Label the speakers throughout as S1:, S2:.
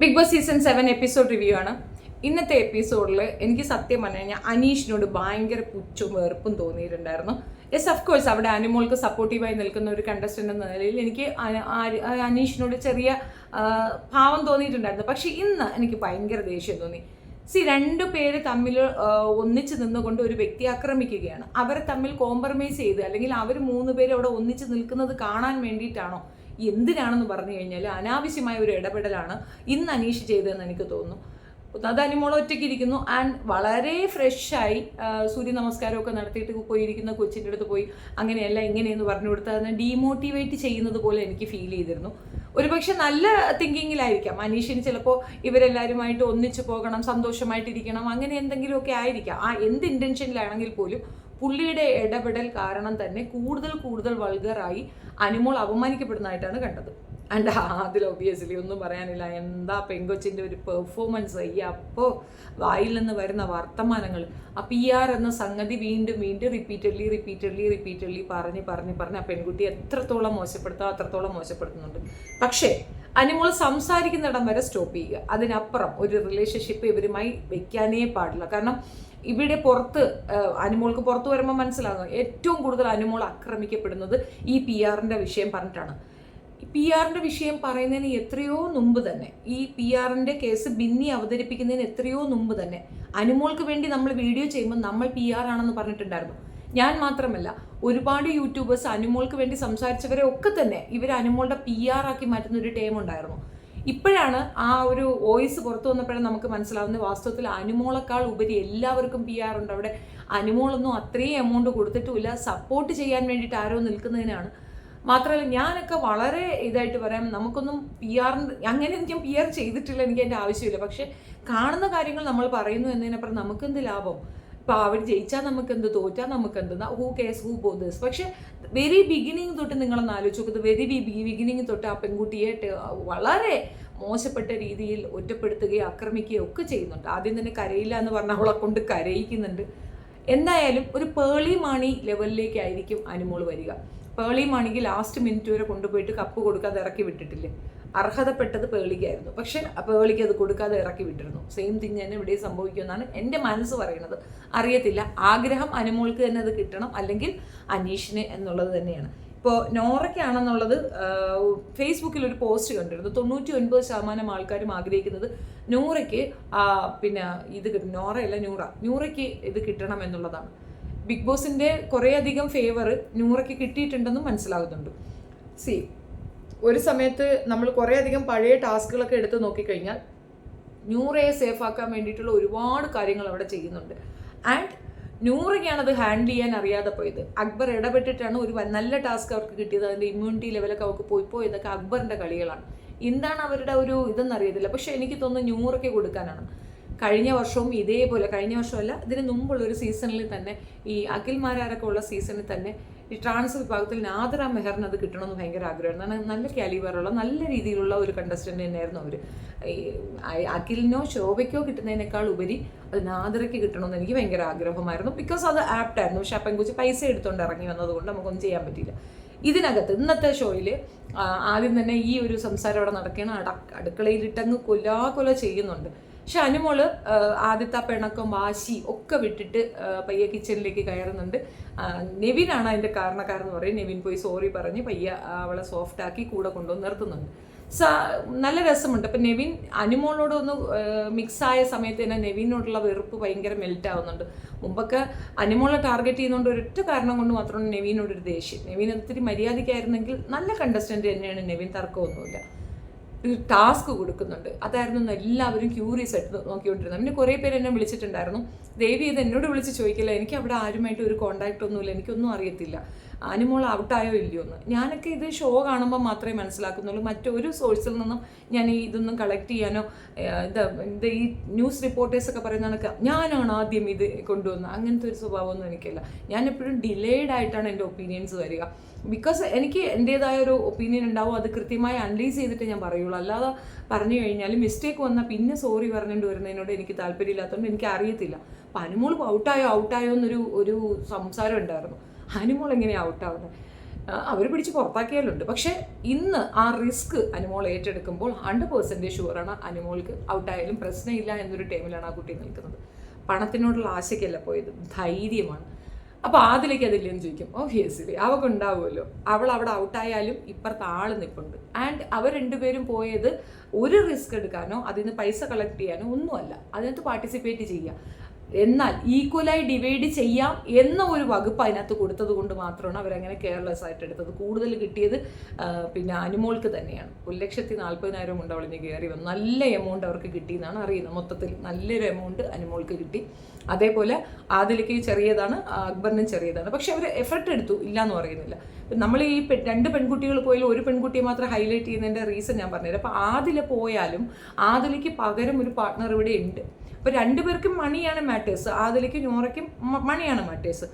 S1: Big Boss season 7 episode review ആണ്. ഇന്നത്തെ എപ്പിസോഡിൽ എനിക്ക് സത്യം പറഞ്ഞു കഴിഞ്ഞാൽ അനീഷിനോട് ഭയങ്കര പുച്ഛവും വെറുപ്പും തോന്നിയിട്ടുണ്ടായിരുന്നു. യെസ്, ഓഫ് കോഴ്സ് അവിടെ അനുമോൾക്ക് സപ്പോർട്ടീവായി നിൽക്കുന്ന ഒരു കണ്ടസ്റ്റന്റ് എന്ന നിലയിൽ എനിക്ക് അനീഷിനോട് ചെറിയ ഭാവം തോന്നിയിട്ടുണ്ടായിരുന്നു. പക്ഷെ ഇന്ന് എനിക്ക് ഭയങ്കര ദേഷ്യം തോന്നി. രണ്ടു പേര് തമ്മിൽ ഒന്നിച്ച് നിന്നുകൊണ്ട് ഒരു വ്യക്തി ആക്രമിക്കുകയാണ്. അവരെ തമ്മിൽ കോംപ്രമൈസ് ചെയ്ത് അല്ലെങ്കിൽ അവർ മൂന്ന് പേര് അവിടെ ഒന്നിച്ച് നിൽക്കുന്നത് കാണാൻ വേണ്ടിയിട്ടാണോ എന്തിനാണെന്ന് പറഞ്ഞു കഴിഞ്ഞാൽ അനാവശ്യമായ ഒരു ഇടപെടലാണ് ഇന്ന് അനീഷ് ചെയ്തതെന്ന് എനിക്ക് തോന്നുന്നു. അത് അനുമോൾ ഒറ്റയ്ക്ക് ഇരിക്കുന്നു ആൻഡ് വളരെ ഫ്രഷായി സൂര്യ നമസ്കാരമൊക്കെ നടത്തിയിട്ട് പോയിരിക്കുന്ന കൊച്ചിൻ്റെ അടുത്ത് പോയി അങ്ങനെയല്ല ഇങ്ങനെയെന്ന് പറഞ്ഞു കൊടുത്താൽ അതിനെ ഡീമോട്ടിവേറ്റ് ചെയ്യുന്നത് പോലെ എനിക്ക് ഫീൽ ചെയ്തിരുന്നു. ഒരുപക്ഷെ നല്ല തിങ്കിങ്ങിലായിരിക്കാം അനീഷിന്, ചിലപ്പോൾ ഇവരെല്ലാവരുമായിട്ട് ഒന്നിച്ചു പോകണം, സന്തോഷമായിട്ടിരിക്കണം, അങ്ങനെ എന്തെങ്കിലുമൊക്കെ ആയിരിക്കാം. എന്ത് ഇൻറ്റൻഷനിലാണെങ്കിൽ പോലും പുള്ളിയുടെ ഇടപെടൽ കാരണം തന്നെ കൂടുതൽ വൾഗറായി അനുമോൾ അപമാനിക്കപ്പെടുന്നതായിട്ടാണ് കണ്ടത്. ആൻഡ് അതിൽ ഒബിയസ്ലി ഒന്നും പറയാനില്ല. എന്താ പെങ്കൊച്ചിൻ്റെ ഒരു പെർഫോമൻസ്! അപ്പോൾ വായിൽ നിന്ന് വരുന്ന വർത്തമാനങ്ങൾ, ആ PR എന്ന സംഗതി വീണ്ടും റിപ്പീറ്റഡ്ലി പറഞ്ഞ് ആ പെൺകുട്ടി എത്രത്തോളം അത്രത്തോളം മോശപ്പെടുത്തുന്നുണ്ട്. പക്ഷേ അനുമോൾ സംസാരിക്കുന്നിടം വരെ സ്റ്റോപ്പ് ചെയ്യുക. അതിനപ്പുറം ഒരു റിലേഷൻഷിപ്പ് ഇവരുമായി വെക്കാനേ പാടില്ല. കാരണം ഇവിടെ അനുമോൾക്ക് പുറത്ത് വരുമ്പോൾ മനസ്സിലാകും ഏറ്റവും കൂടുതൽ അനുമോൾ ആക്രമിക്കപ്പെടുന്നത് ഈ PR-ന്റെ വിഷയം പറഞ്ഞിട്ടാണ്. PR-ന്റെ വിഷയം പറയുന്നതിന് എത്രയോ മുമ്പ് തന്നെ, ഈ PR-ന്റെ കേസ് ബിന്നി അവതരിപ്പിക്കുന്നതിന് എത്രയോ മുമ്പ് തന്നെ അനുമോൾക്ക് വേണ്ടി നമ്മൾ വീഡിയോ ചെയ്യുമ്പോൾ നമ്മൾ PR ആണെന്ന് പറഞ്ഞിട്ടുണ്ടായിരുന്നു. ഞാൻ മാത്രമല്ല, ഒരുപാട് യൂട്യൂബേഴ്സ് അനുമോൾക്ക് വേണ്ടി സംസാരിച്ചവരെ ഒക്കെ തന്നെ ഇവർ അനുമോളുടെ PR ആക്കി മാറ്റുന്ന ഒരു ടൈം ഉണ്ടായിരുന്നു. ഇപ്പോഴാണ് ആ ഒരു വോയിസ് പുറത്തു വന്നപ്പോഴാണ് നമുക്ക് മനസ്സിലാവുന്നത് വാസ്തവത്തിൽ അനുമോളെക്കാൾ ഉപരി എല്ലാവർക്കും PR ഉണ്ട്. അവിടെ അനുമോളൊന്നും അത്രയും എമൗണ്ട് കൊടുത്തിട്ടുമില്ല, സപ്പോർട്ട് ചെയ്യാൻ വേണ്ടിയിട്ട് ആരോ നിൽക്കുന്നതിനാണ്. മാത്രമല്ല ഞാനൊക്കെ വളരെ ഇതായിട്ട് പറയാം, നമുക്കൊന്നും അങ്ങനെ എനിക്ക് PR ചെയ്തിട്ടില്ല, എനിക്ക് അതിൻ്റെ ആവശ്യമില്ല. പക്ഷെ കാണുന്ന കാര്യങ്ങൾ നമ്മൾ പറയുന്നു എന്നതിനപ്പുറം നമുക്കെന്ത് ലാഭം? ഇപ്പോൾ അവർ ജയിച്ചാൽ നമുക്കെന്ത്, തോറ്റാൽ നമുക്കെന്ത്, ഹൂ കേസ് ഹൂ ബോദേഴ്സ്. പക്ഷെ വെരി ബിഗിനിങ് തൊട്ട് നിങ്ങളൊന്ന് ആലോചിച്ച് നോക്കുന്നത്, വെരി ബിഗിനിങ് തൊട്ട് ആ പെൺകുട്ടിയെ വളരെ മോശപ്പെട്ട രീതിയിൽ ഒറ്റപ്പെടുത്തുകയും ആക്രമിക്കുകയും ഒക്കെ ചെയ്യുന്നുണ്ട്. ആദ്യം തന്നെ കരയില്ല എന്ന് പറഞ്ഞാൽ അവളെ കൊണ്ട് കരയിക്കുന്നുണ്ട്. എന്തായാലും ഒരു പേളി മാണി ലെവലിലേക്കായിരിക്കും അനുമോൾ വരിക. പേളി മാണിക്ക് ലാസ്റ്റ് മിനിറ്റ് വരെ കൊണ്ടുപോയിട്ട് കപ്പ് കൊടുക്കാതെ ഇറക്കി വിട്ടിട്ടില്ലേ? അർഹതപ്പെട്ടത് പേളിക്കായിരുന്നു, പക്ഷെ പേളിക്ക് അത് കൊടുക്കാതെ ഇറക്കി വിട്ടിരുന്നു. സെയിം തിങ് തന്നെ ഇവിടെ സംഭവിക്കുമെന്നാണ് എൻ്റെ മനസ്സ് പറയുന്നത്. അറിയത്തില്ല, ആഗ്രഹം അനുമോൾക്ക് തന്നെ അത് കിട്ടണം, അല്ലെങ്കിൽ അനീഷിന് എന്നുള്ളത് തന്നെയാണ്. ഇപ്പോൾ നോറയ്ക്കാണെന്നുള്ളത് ഫേസ്ബുക്കിൽ ഒരു പോസ്റ്റ് കണ്ടിരുന്നു. 99% ആൾക്കാരും ആഗ്രഹിക്കുന്നത് നൂറയ്ക്ക് നൂറയ്ക്ക് ഇത് കിട്ടണം എന്നുള്ളതാണ്. ബിഗ് ബോസിൻ്റെ കുറേയധികം ഫേവർ നൂറയ്ക്ക് കിട്ടിയിട്ടുണ്ടെന്നും മനസ്സിലാകുന്നുണ്ട്. ഒരു സമയത്ത് നമ്മൾ കുറേയധികം പഴയ ടാസ്കുകളൊക്കെ എടുത്ത് നോക്കിക്കഴിഞ്ഞാൽ നൂറയെ സേഫ് ആക്കാൻ വേണ്ടിയിട്ടുള്ള ഒരുപാട് കാര്യങ്ങൾ അവിടെ ചെയ്യുന്നുണ്ട്. ആൻഡ് നൂറയ്ക്കാണത് ഹാൻഡിൽ ചെയ്യാൻ അറിയാതെ പോയത്. അക്ബർ ഇടപെട്ടിട്ടാണ് ഒരു നല്ല ടാസ്ക് അവർക്ക് കിട്ടിയത്. അതിൻ്റെ ഇമ്മ്യൂണിറ്റി ലെവലൊക്കെ അവർക്ക് പോയതൊക്കെ അക്ബറിൻ്റെ കളികളാണ്. എന്താണ് അവരുടെ ഒരു ഇതെന്ന് അറിയത്തില്ല. പക്ഷെ എനിക്ക് തോന്നുന്നു നൂറയ്ക്ക് കൊടുക്കാനാണ്. കഴിഞ്ഞ വർഷവും ഇതേപോലെ, കഴിഞ്ഞ വർഷമല്ല ഇതിന് മുമ്പുള്ളൊരു സീസണിൽ തന്നെ, ഈ അഖിൽമാരൊക്കെ ഉള്ള സീസണിൽ തന്നെ ഈ ട്രാൻസ് വിഭാഗത്തിൽ നാദിറ മെഹറിന് അത് കിട്ടണമെന്ന് ഭയങ്കര ആഗ്രഹമായിരുന്നു. നല്ല കാലിബറുള്ള നല്ല രീതിയിലുള്ള ഒരു കണ്ടസ്റ്റൻ്റ് തന്നെയായിരുന്നു അവർ. അഖിലിനോ ശോഭയ്ക്കോ കിട്ടുന്നതിനേക്കാൾ ഉപരി അത് നാദിറയ്ക്ക് കിട്ടണമെന്ന് എനിക്ക് ഭയങ്കര ആഗ്രഹമായിരുന്നു. ബിക്കോസ് അത് ആപ്റ്റായിരുന്നു. പക്ഷെ ആ പെൺകുച്ച് പൈസ എടുത്തുകൊണ്ട് ഇറങ്ങി വന്നതുകൊണ്ട് നമുക്കൊന്നും ചെയ്യാൻ പറ്റിയില്ല. ഇതിനകത്ത് ഇന്നത്തെ ഷോയിൽ ആദ്യം തന്നെ ഈ ഒരു സംസാരം അവിടെ നടക്കുകയാണ്. അടുക്കളയിലിട്ടങ്ങ് കൊല ചെയ്യുന്നുണ്ട്. പക്ഷെ അനുമോള് ആദ്യത്തെ പിണക്കം വാശി ഒക്കെ വിട്ടിട്ട് പയ്യെ കിച്ചണിലേക്ക് കയറുന്നുണ്ട്. നെവിനാണ് അതിൻ്റെ കാരണക്കാരെന്ന് പറയും. നെവിൻ പോയി സോറി പറഞ്ഞ് പയ്യെ അവളെ സോഫ്റ്റാക്കി കൂടെ കൊണ്ടുവന്ന് നിർത്തുന്നുണ്ട്. നല്ല രസമുണ്ട്. അപ്പം നെവിൻ അനുമോളോട് ഒന്ന് മിക്സായ സമയത്ത് തന്നെ നെവിനോടുള്ള വെറുപ്പ് ഭയങ്കര മെൽറ്റ് ആവുന്നുണ്ട്. മുമ്പൊക്കെ അനുമോളെ ടാർഗറ്റ് ചെയ്യുന്നതുകൊണ്ട് ഒരൊറ്റ കാരണം കൊണ്ട് മാത്രമാണ് നെവിനോടൊരു ദേഷ്യം. നെവിൻ ഒത്തിരി മര്യാദയ്ക്കായിരുന്നെങ്കിൽ നല്ല കണ്ടസ്റ്റൻ്റ് തന്നെയാണ് നെവിൻ, തർക്കമൊന്നുമില്ല. ഒരു ടാസ്ക് കൊടുക്കുന്നുണ്ട്, അതായിരുന്നു എല്ലാവരും ക്യൂറിയസ് ആയിട്ട് നോക്കിക്കൊണ്ടിരുന്നത്. പിന്നെ കുറേ പേര് എന്നെ വിളിച്ചിട്ടുണ്ടായിരുന്നു, ദേവി ഇത് എന്നോട് വിളിച്ച് ചോദിക്കില്ല, എനിക്ക് അവിടെ ആരുമായിട്ട് ഒരു കോണ്ടാക്റ്റ് ഒന്നുമില്ല, എനിക്കൊന്നും അറിയത്തില്ല അനുമോൾ ഔട്ടായോ ഇല്ലയോ എന്ന്. ഞാനൊക്കെ ഇത് ഷോ കാണുമ്പോൾ മാത്രമേ മനസ്സിലാക്കുന്നുള്ളൂ. മറ്റൊരു സോഴ്സിൽ നിന്നും ഞാൻ ഇതൊന്നും കളക്ട് ചെയ്യാനോ ഈ ന്യൂസ് റിപ്പോർട്ടേഴ്സൊക്കെ പറയുന്നതൊക്കെ ഞാനാണ് ആദ്യം ഇത് കൊണ്ടുവന്നത്, അങ്ങനത്തെ ഒരു സ്വഭാവമൊന്നും എനിക്കില്ല. ഞാൻ എപ്പോഴും ഡിലേഡ് ആയിട്ടാണ് എൻ്റെ ഒപ്പീനിയൻസ് വരിക. ബിക്കോസ് എനിക്ക് എൻ്റേതായ ഒരു ഒപ്പീനിയൻ ഉണ്ടാവും, അത് കൃത്യമായി അനലൈസ് ചെയ്തിട്ട് ഞാൻ പറയുള്ളൂ. അല്ലാതെ പറഞ്ഞു കഴിഞ്ഞാൽ മിസ്റ്റേക്ക് വന്നാൽ പിന്നെ സോറി പറഞ്ഞുകൊണ്ട് വരുന്നതിനോട് എനിക്ക് താല്പര്യമില്ലാത്തതുകൊണ്ട് എനിക്ക് അറിയത്തില്ല. അപ്പം അനുമോൾ ഔട്ടായോ എന്നൊരു സംസാരം ഉണ്ടായിരുന്നു. അനുമോൾ എങ്ങനെയാണ് ഔട്ടാവുന്നത്? അവർ പിടിച്ച് പുറത്താക്കിയാലുണ്ട്. പക്ഷേ ഇന്ന് ആ റിസ്ക് അനുമോൾ ഏറ്റെടുക്കുമ്പോൾ 100% ഷുവറാണ് അനുമോൾക്ക് ഔട്ടായാലും പ്രശ്നമില്ല എന്നൊരു ടൈമിലാണ് ആ കുട്ടി നിൽക്കുന്നത്. പണത്തിനോടുള്ള ആശയ്ക്കല്ല പോയത്, ധൈര്യമാണ്. അപ്പോൾ അതിലേക്ക് അതില്ലെന്ന് ചോദിക്കും. ഓബിയസ്ലി അവൾക്ക് ഉണ്ടാവുമല്ലോ, അവൾ അവിടെ ഔട്ടായാലും ഇപ്പുറത്ത് ആൾ നിൽപ്പുണ്ട്. ആൻഡ് അവർ രണ്ടുപേരും പോയത് ഒരു റിസ്ക് എടുക്കാനോ അതിൽ നിന്ന് പൈസ കളക്ട് ചെയ്യാനോ ഒന്നുമല്ല, അതിനകത്ത് പാർട്ടിസിപ്പേറ്റ് ചെയ്യുക. എന്നാൽ ഈക്വലായി ഡിവൈഡ് ചെയ്യാം എന്ന ഒരു വകുപ്പ് അതിനകത്ത് കൊടുത്തത് കൊണ്ട് മാത്രമാണ് അവരങ്ങനെ കെയർലെസ് ആയിട്ട് എടുത്തത്. കൂടുതൽ കിട്ടിയത് പിന്നെ അനുമോൾക്ക് തന്നെയാണ്. 1,40,000 ഉണ്ട് അവളിന് കയറി വന്നു. നല്ല എമൗണ്ട് അവർക്ക് കിട്ടിയെന്നാണ് അറിയുന്നത്. മൊത്തത്തിൽ നല്ലൊരു എമൗണ്ട് അനുമോൾക്ക് കിട്ടി. അതേപോലെ ആദിലേക്ക് ചെറിയതാണ്, അക്ബറിനും ചെറിയതാണ്. പക്ഷെ അവർ എഫർട്ട് എടുത്തു, ഇല്ല എന്ന് പറയുന്നില്ല. നമ്മൾ ഈ 2 പെൺകുട്ടികൾ പോയാലും ഒരു പെൺകുട്ടിയെ മാത്രം ഹൈലൈറ്റ് ചെയ്യുന്നതിൻ്റെ റീസൺ ഞാൻ പറഞ്ഞുതരാം. അപ്പോൾ ആദില പോയാലും ആദിലേക്ക് പകരം ഒരു പാർട്ട്ണർ ഇവിടെ ഉണ്ട്. അപ്പോൾ 2 പേർക്കും മണിയാണ് മാറ്റേഴ്സ്. ആദിലേക്ക് നൂറയ്ക്കും മണിയാണ് മാറ്റേഴ്സ്.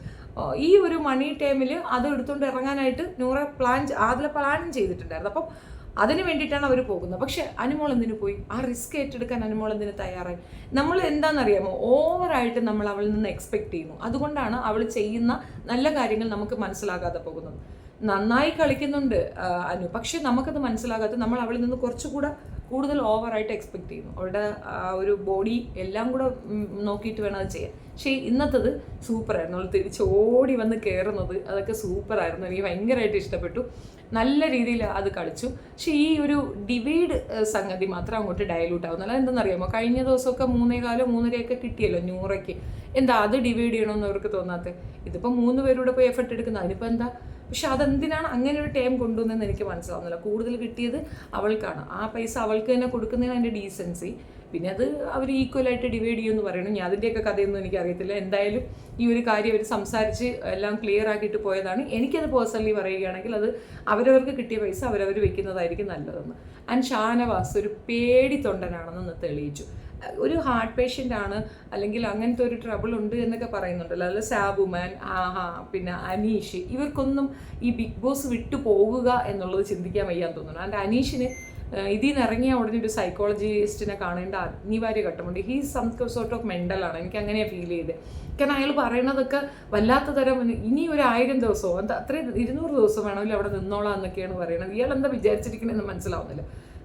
S1: ഈ ഒരു മണി ടൈമിൽ അത് എടുത്തുകൊണ്ട് ഇറങ്ങാനായിട്ട് ആദില പ്ലാനും ചെയ്തിട്ടുണ്ടായിരുന്നു. അപ്പം അതിന് വേണ്ടിയിട്ടാണ് അവർ പോകുന്നത്. പക്ഷെ അനുമോൾ എന്തിനു പോയി? ആ റിസ്ക് ഏറ്റെടുക്കാൻ അനുമോൾ എന്തിനു തയ്യാറായി? നമ്മൾ എന്താണെന്നറിയാമോ, ഓവറായിട്ട് നമ്മൾ അവളിൽ നിന്ന് എക്സ്പെക്ട് ചെയ്യുന്നു. അതുകൊണ്ടാണ് അവൾ ചെയ്യുന്ന നല്ല കാര്യങ്ങൾ നമുക്ക് മനസ്സിലാകാതെ പോകുന്നത്. നന്നായി കളിക്കുന്നുണ്ട് അനു, പക്ഷെ നമുക്കത് മനസ്സിലാകാതെ നമ്മൾ അവളിൽ നിന്ന് കുറച്ചുകൂടെ കൂടുതൽ ഓവറായിട്ട് എക്സ്പെക്ട് ചെയ്യുന്നു. അവളുടെ ഒരു ബോഡി എല്ലാം കൂടെ നോക്കിയിട്ട് വേണം അത് ചെയ്യാൻ. പക്ഷേ ഇന്നത്തത് സൂപ്പറായിരുന്നു. അവൾ തിരിച്ച് ഓടി വന്ന് കയറുന്നത് അതൊക്കെ സൂപ്പറായിരുന്നു. എനിക്ക് ഭയങ്കരമായിട്ട് ഇഷ്ടപ്പെട്ടു. നല്ല രീതിയിൽ അത് കളിച്ചു. പക്ഷേ ഈ ഒരു ഡിവൈഡ് സംഗതി മാത്രം അങ്ങോട്ട് ഡയലൂട്ട് ആവുന്നില്ല. അതെന്തെന്നറിയാമോ, കഴിഞ്ഞ ദിവസമൊക്കെ 3.25 3.5 കിട്ടിയല്ലോ ന്യൂറയ്ക്ക്. എന്താ അത് ഡിവൈഡ് ചെയ്യണമെന്ന് അവർക്ക് തോന്നാത്തത്? ഇതിപ്പോൾ 3 പേരൂടെ പോയി എഫർട്ട് എടുക്കുന്നത്, അതിനിപ്പോൾ എന്താ? പക്ഷെ അതെന്തിനാണ് അങ്ങനെ ഒരു ടൈം കൊണ്ടുവന്നതെന്ന് എനിക്ക് മനസ്സിലാവുന്നില്ല. കൂടുതൽ കിട്ടിയത് അവൾക്കാണ്. ആ പൈസ അവൾക്ക് തന്നെ കൊടുക്കുന്നതിന് അതിൻ്റെ ഡീസൻസി. പിന്നെ അത് അവർ ഈക്വലായിട്ട് ഡിവൈഡ് ചെയ്യുമെന്ന് പറയണം. ഞാൻ അതിൻ്റെയൊക്കെ കഥയൊന്നും എനിക്കറിയത്തില്ല. എന്തായാലും ഈ ഒരു കാര്യം അവർ സംസാരിച്ച് എല്ലാം ക്ലിയർ ആക്കിയിട്ട് പോയതാണ്. എനിക്കത് പേഴ്സണലി പറയുകയാണെങ്കിൽ അത് അവരവർക്ക് കിട്ടിയ പൈസ അവരവർ വെക്കുന്നതായിരിക്കും നല്ലതെന്ന്. ആൻഡ് ഷാനവാസ് ഒരു പേടി തൊണ്ടനാണെന്ന് തെളിയിച്ചു. ഒരു ഹാർട്ട് പേഷ്യൻ്റ് ആണ്, അല്ലെങ്കിൽ അങ്ങനത്തെ ഒരു ട്രബിൾ ഉണ്ട് എന്നൊക്കെ പറയുന്നുണ്ടല്ലോ. അല്ല സാബുമാൻ, പിന്നെ അനീഷ്, ഇവർക്കൊന്നും ഈ ബിഗ് ബോസ് വിട്ടു പോകുക എന്നുള്ളത് ചിന്തിക്കാൻ വയ്യാൻ തോന്നുന്നു. ആൻഡ് അനീഷിന് ഇതിൽ നിന്ന് ഇറങ്ങിയ ഉടനെ ഒരു സൈക്കോളജിസ്റ്റിനെ കാണേണ്ട അനിവാര്യ ഘട്ടമുണ്ട്. ഹീ സം സോർട്ട് ഓഫ് മെൻ്റലാണ്. എനിക്ക് അങ്ങനെയാണ് ഫീൽ ചെയ്തത്. കാരണം അയാൾ പറയണതൊക്കെ വല്ലാത്ത തരം. ഇനി ഒരു 1000 ദിവസമോ അത്രയും 200 ദിവസം വേണമെങ്കിൽ അവിടെ നിന്നോളാം എന്നൊക്കെയാണ് പറയണത്. ഇയാൾ എന്താ വിചാരിച്ചിരിക്കണമെന്ന് മനസ്സിലാവുന്നില്ല.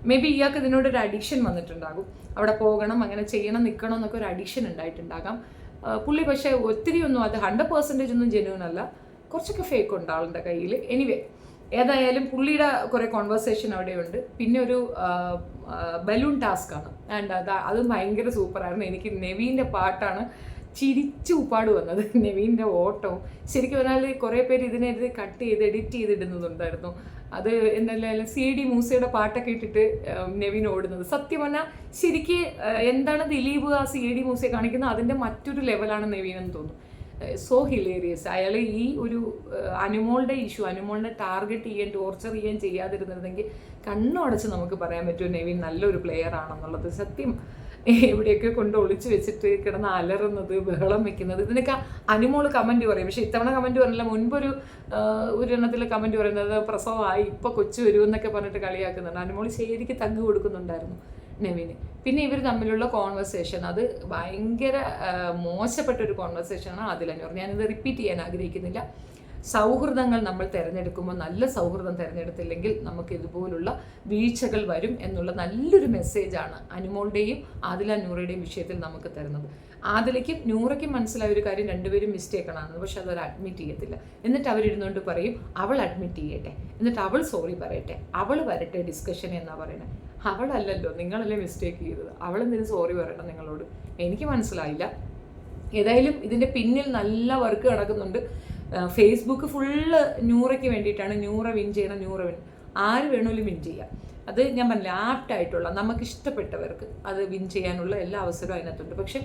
S1: മേ ബി ഇയാൾക്ക് ഇതിനോടൊരു അഡിക്ഷൻ വന്നിട്ടുണ്ടാകും. അവിടെ പോകണം, അങ്ങനെ ചെയ്യണം, നിൽക്കണം എന്നൊക്കെ ഒരു അഡിക്ഷൻ ഉണ്ടായിട്ടുണ്ടാകാം പുള്ളി. പക്ഷേ ഒത്തിരി ഒന്നും അത് 100% ഒന്നും ജെന്യൂൻ അല്ല, കുറച്ചൊക്കെ ഫേക്ക് ഉണ്ട് ആളുടെ കയ്യിൽ. എനിവേ, ഏതായാലും പുള്ളിയുടെ കുറേ കോൺവെർസേഷൻ അവിടെയുണ്ട്. പിന്നെ ഒരു ബലൂൺ ടാസ്ക്കാണ്. ആൻഡ് അതും ഭയങ്കര സൂപ്പറായിരുന്നു. എനിക്ക് നെവീൻ്റെ പാട്ടാണ് ചിരിച്ചു ഉപ്പാട് വന്നത്. നെവീൻ്റെ ഓട്ടവും ശരിക്കും പറഞ്ഞാൽ കുറേ പേര് ഇതിനെതിരെ കട്ട് ചെയ്ത് എഡിറ്റ് ചെയ്തിടുന്നതുണ്ടായിരുന്നു. അത് എന്തായാലും CD മൂസയുടെ പാട്ടൊക്കെ ഇട്ടിട്ട് നെവിൻ ഓടുന്നത് സത്യം പറഞ്ഞാൽ ശരിക്ക് എന്താണ് ദിലീപ് ആ CD മൂസയെ കാണിക്കുന്നത് അതിൻ്റെ മറ്റൊരു ലെവലാണ് നെവിൻ എന്ന് തോന്നുന്നു. So hilarious. അയാൾ ഈ ഒരു അനുമോളുടെ ഇഷ്യൂ, അനുമോളിനെ ടാർഗറ്റ് ചെയ്യാൻ, ടോർച്ചർ ചെയ്യാൻ ചെയ്യാതിരുന്നിരുന്നെങ്കിൽ കണ്ണുടച്ച് നമുക്ക് പറയാൻ പറ്റുമോ നെവിൻ നല്ലൊരു പ്ലെയർ ആണെന്നുള്ളത്. സത്യം എവിടെയൊക്കെ കൊണ്ട് ഒളിച്ചു വെച്ചിട്ട് കിടന്ന് അലറുന്നത്, ബഹളം വെക്കുന്നത്, ഇതിനൊക്കെ അനുമോൾ കമൻറ്റ് പറയും. പക്ഷേ ഇത്തവണ കമൻറ്റ് പറഞ്ഞില്ല. മുൻപൊരു എണ്ണത്തിൽ കമൻറ്റ് പറയുന്നത് പ്രസവമായി ഇപ്പോൾ കൊച്ചു വരുമെന്നൊക്കെ പറഞ്ഞിട്ട് കളിയാക്കുന്നുണ്ട്. അനുമോൾ ശരിക്ക് തങ്ങ് കൊടുക്കുന്നുണ്ടായിരുന്നു നെവിന്. പിന്നെ ഇവർ തമ്മിലുള്ള കോൺവെർസേഷൻ അത് ഭയങ്കര മോശപ്പെട്ടൊരു കോൺവെർസേഷനാണ്. അതിലെന്ന് പറഞ്ഞു ഞാനിത് റിപ്പീറ്റ് ചെയ്യാൻ ആഗ്രഹിക്കുന്നില്ല. സൗഹൃദങ്ങൾ നമ്മൾ തിരഞ്ഞെടുക്കുമ്പോൾ നല്ല സൗഹൃദം തിരഞ്ഞെടുത്തില്ലെങ്കിൽ നമുക്ക് ഇതുപോലുള്ള വീഴ്ചകൾ വരും എന്നുള്ള നല്ലൊരു മെസ്സേജാണ് അനുമോളുടെയും ആദില നൂറയുടെയും വിഷയത്തിൽ നമുക്ക് തരുന്നത്. ആദിലയ്ക്കും നൂറയ്ക്കും മനസ്സിലായ ഒരു കാര്യം, രണ്ടുപേരും മിസ്റ്റേക്കാണെന്ന്. പക്ഷെ അതൊരു അഡ്മിറ്റ് ചെയ്യത്തില്ല. എന്നിട്ട് അവരിരുന്നുകൊണ്ട് പറയും അവൾ അഡ്മിറ്റ് ചെയ്യട്ടെ, എന്നിട്ട് അവൾ സോറി പറയട്ടെ, അവൾ വരട്ടെ ഡിസ്കഷൻ എന്നാ പറയണേ. അവളല്ലല്ലോ, നിങ്ങളല്ലേ മിസ്റ്റേക്ക് ചെയ്തത്. അവളെന്തിനും സോറി പറയണം നിങ്ങളോട്? എനിക്ക് മനസ്സിലായില്ല. ഏതായാലും ഇതിൻ്റെ പിന്നിൽ നല്ല വർക്ക് നടക്കുന്നുണ്ട്. ഫേസ്ബുക്ക് ഫുള്ള് നൂറയ്ക്ക് വേണ്ടിയിട്ടാണ്. നൂറ വിൻ ചെയ്യണം, നൂറ വിൻ. ആര് വേണമെങ്കിലും വിൻ ചെയ്യാം. അത് ഞാൻ പറഞ്ഞില്ല, ആപ്റ്റായിട്ടുള്ള നമുക്ക് ഇഷ്ടപ്പെട്ടവർക്ക് അത് വിൻ ചെയ്യാനുള്ള എല്ലാ അവസരവും അതിനകത്തുണ്ട്. പക്ഷെ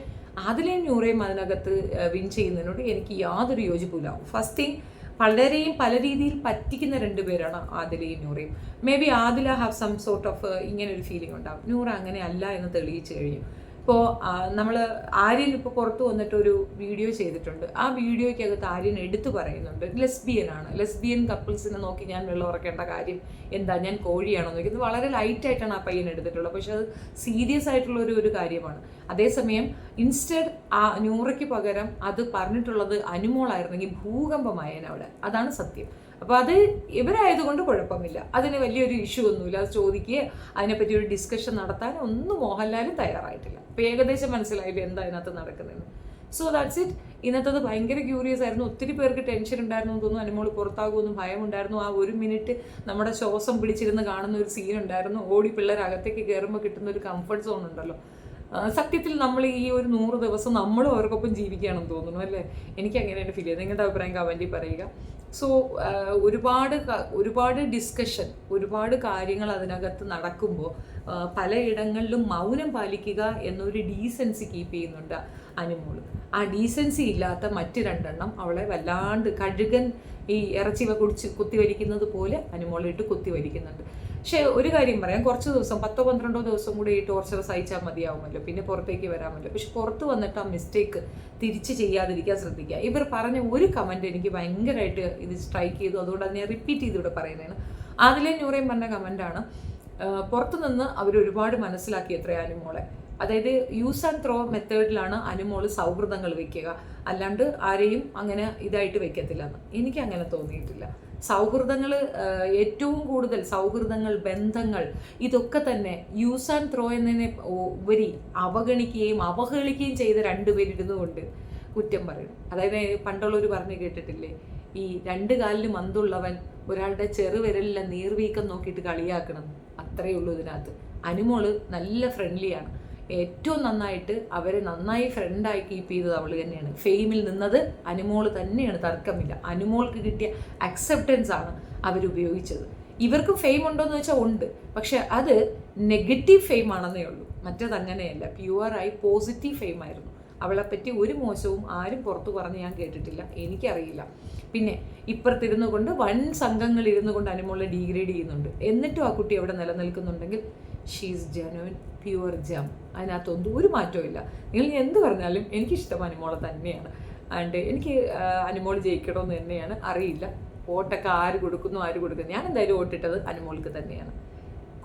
S1: അതിലെയും നൂറയും അതിനകത്ത് വിൻ ചെയ്യുന്നതിനോട് എനിക്ക് യാതൊരു യോജിപ്പില്ല. ഫസ്റ്റ് തിങ്, പലരെയും പല രീതിയിൽ പറ്റിക്കുന്ന 2 പേരാണ് ആദിലയും നൂറയും. Maybe Adila have some sort of ഇങ്ങനെ ഒരു ഫീലിംഗ് ഉണ്ടാവും. നൂറ അങ്ങനെ അല്ല എന്ന് തെളിയിച്ചു കഴിയും. ഇപ്പോൾ നമ്മൾ ആര്യൻ ഇപ്പോൾ പുറത്ത് വന്നിട്ടൊരു വീഡിയോ ചെയ്തിട്ടുണ്ട്. ആ വീഡിയോയ്ക്കകത്ത് ആര്യൻ എടുത്തു പറയുന്നുണ്ട് ലെസ്ബിയനാണ്. ലെസ്ബിയൻ കപ്പിൾസിനെ നോക്കി ഞാൻ വെള്ളം ഉറക്കേണ്ട കാര്യം എന്താ, ഞാൻ കോഴിയാണോ നോക്കിയത്. വളരെ ലൈറ്റായിട്ടാണ് ആ പയ്യൻ എടുത്തിട്ടുള്ളത്. പക്ഷെ അത് സീരിയസ് ആയിട്ടുള്ള ഒരു കാര്യമാണ്. അതേസമയം ഇൻസ്റ്റഡ് ആ നൂറയ്ക്ക് പകരം അത് പറഞ്ഞിട്ടുള്ളത് അനുമോളായിരുന്നെങ്കിൽ ഭൂകമ്പമായേനെ അവിടെ. അതാണ് സത്യം. അപ്പോൾ അത് ഇവരായതുകൊണ്ട് കുഴപ്പമില്ല, അതിന് വലിയൊരു ഇഷ്യൂ ഒന്നുമില്ല. അത് ചോദിക്കുകയോ അതിനെപ്പറ്റി ഒരു ഡിസ്കഷൻ നടത്താൻ ഒന്നും മോഹൻലാൽ തയ്യാറായിട്ടില്ല. അപ്പോൾ ഏകദേശം മനസ്സിലായില്ല എന്താ അതിനകത്ത് നടക്കുന്നതെന്ന്. So that's it. ഇന്നത്തത് ഭയങ്കര ക്യൂരിയസ് ആയിരുന്നു. ഒത്തിരി പേർക്ക് ടെൻഷൻ ഉണ്ടായിരുന്നു എന്ന് തോന്നുന്നു. അനുമോൾ പുറത്താകുമെന്നും ഭയമുണ്ടായിരുന്നു. ആ 1 മിനിറ്റ് നമ്മുടെ ശ്വാസം പിടിച്ചിരുന്ന് കാണുന്ന ഒരു സീൻ ഉണ്ടായിരുന്നു. ഓടി പിള്ളേർ അകത്തേക്ക് കയറുമ്പോൾ കിട്ടുന്ന ഒരു കംഫർട്ട് സോൺ ഉണ്ടല്ലോ. സത്യത്തിൽ നമ്മൾ ഈ ഒരു 100 ദിവസം നമ്മളും അവർക്കൊപ്പം ജീവിക്കുകയാണെന്ന് തോന്നുന്നു അല്ലേ? എനിക്ക് അങ്ങനെയാണ് ഫീൽ ചെയ്തത്. നിങ്ങളുടെ അഭിപ്രായം കമൻറ്റിൽ പറയുക. സോ ഒരുപാട് ഡിസ്കഷൻ, ഒരുപാട് കാര്യങ്ങൾ അതിനകത്ത് നടക്കുമ്പോൾ പലയിടങ്ങളിലും മൗനം പാലിക്കുക എന്നൊരു ഡീസൻസി കീപ്പ് ചെയ്യുന്നുണ്ട് അനുമോൾ. ആ ഡീസൻസി ഇല്ലാത്ത മറ്റ് 2 എണ്ണം അവളെ വല്ലാണ്ട് കഴുകൻ ഈ ഇറച്ചിവ കുത്തിവലിക്കുന്നത് പോലെ അനുമോളിട്ട് കുത്തിവലിക്കുന്നുണ്ട്. പക്ഷേ ഒരു കാര്യം പറയാം, കുറച്ച് ദിവസം 10-12 ദിവസം കൂടെ ഈ ടോർച്ചർ സഹിച്ചാൽ മതിയാവുമല്ലോ, പിന്നെ പുറത്തേക്ക് വരാമല്ലോ. പക്ഷെ പുറത്ത് വന്നിട്ട് ആ മിസ്റ്റേക്ക് തിരിച്ച് ചെയ്യാതിരിക്കാൻ ശ്രദ്ധിക്കുക. ഇവർ പറഞ്ഞ ഒരു കമൻറ്റ് എനിക്ക് ഭയങ്കരമായിട്ട് ഇത് സ്ട്രൈക്ക് ചെയ്തു, അതുകൊണ്ട് അത് ഞാൻ റിപ്പീറ്റ് ചെയ്തിവിടെ പറയുന്നതാണ്. അതിലെ നൂറേം പറഞ്ഞ കമൻറ്റാണ്, പുറത്തുനിന്ന് അവർ ഒരുപാട് മനസ്സിലാക്കി എത്ര അനുമോളെ. അതായത് യൂസ് ആൻഡ് ത്രോ മെത്തേഡിലാണ് അനുമോൾ സൗഹൃദങ്ങൾ വെക്കുക, അല്ലാണ്ട് ആരെയും അങ്ങനെ ഇതായിട്ട് വെക്കത്തില്ലെന്ന് എനിക്ക് അങ്ങനെ തോന്നിയിട്ടില്ല. സൗഹൃദങ്ങൾ ഏറ്റവും കൂടുതൽ സൗഹൃദങ്ങൾ, ബന്ധങ്ങൾ, ഇതൊക്കെ തന്നെ യൂസ് ആൻഡ് ത്രോ എന്നതിനെ ഉപരി അവഗണിക്കുകയും അവഹേളിക്കുകയും ചെയ്ത 2 പേരിരുന്നു കൊണ്ട് കുറ്റം പറയണം. അതായത് പണ്ടുള്ളവർ പറഞ്ഞു കേട്ടിട്ടില്ലേ, ഈ 2 കാലിൽ മന്തുള്ളവൻ ഒരാളുടെ ചെറുവിരലിലെ നീർവീക്കം നോക്കിയിട്ട് കളിയാക്കണം. അത്രയേ ഉള്ളൂ ഇതിനകത്ത്. അനുമോള് നല്ല ഫ്രണ്ട്ലിയാണ്. ഏറ്റവും നന്നായിട്ട് അവരെ നന്നായി ഫ്രണ്ടായി കീപ്പ് ചെയ്തത് അവൾ തന്നെയാണ്. ഫെയിമിൽ നിന്നത് അനുമോള് തന്നെയാണ്, തർക്കമില്ല. അനുമോൾക്ക് കിട്ടിയ അക്സെപ്റ്റൻസ് ആണ് അവരുപയോഗിച്ചത്. ഇവർക്കും ഫെയിം ഉണ്ടോ എന്ന് വെച്ചാൽ ഉണ്ട്, പക്ഷെ അത് നെഗറ്റീവ് ഫെയിം ആണെന്നേ ഉള്ളൂ. മറ്റത് അങ്ങനെയല്ല, പ്യുവറായി പോസിറ്റീവ് ഫെയിം ആയിരുന്നു. അവളെപ്പറ്റി ഒരു മോശവും ആരും പുറത്തു പറഞ്ഞ് ഞാൻ കേട്ടിട്ടില്ല, എനിക്കറിയില്ല. പിന്നെ ഇപ്പുറത്തിരുന്നു കൊണ്ട് വൻ സംഘങ്ങൾ ഇരുന്നു കൊണ്ട് അനുമോളെ ഡീഗ്രേഡ് ചെയ്യുന്നുണ്ട്. എന്നിട്ടും ആ കുട്ടി അവിടെ നിലനിൽക്കുന്നുണ്ടെങ്കിൽ ഷീസ് ജെനുവിൻ, പ്യുവർ ജം. അതിനകത്തൊന്നും ഒരു മാറ്റവും ഇല്ല. നിങ്ങൾ എന്ത് പറഞ്ഞാലും എനിക്കിഷ്ടം അനുമോളെ തന്നെയാണ്. ആൻഡ് എനിക്ക് അനുമോൾ ജയിക്കണമെന്ന് തന്നെയാണ്. അറിയില്ല വോട്ടൊക്കെ ആര് കൊടുക്കുന്നു. ഞാൻ എന്തായാലും വോട്ടിട്ടത് അനുമോൾക്ക് തന്നെയാണ്.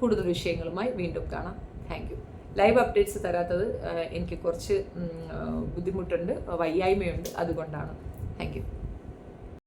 S1: കൂടുതൽ വിഷയങ്ങളുമായി വീണ്ടും കാണാം. Thank you. ലൈവ് അപ്ഡേറ്റ്സ് തരാത്തത് എനിക്ക് കുറച്ച് ബുദ്ധിമുട്ടുണ്ട്, വയ്യായ്മയുണ്ട്, അതുകൊണ്ടാണ്. Thank you.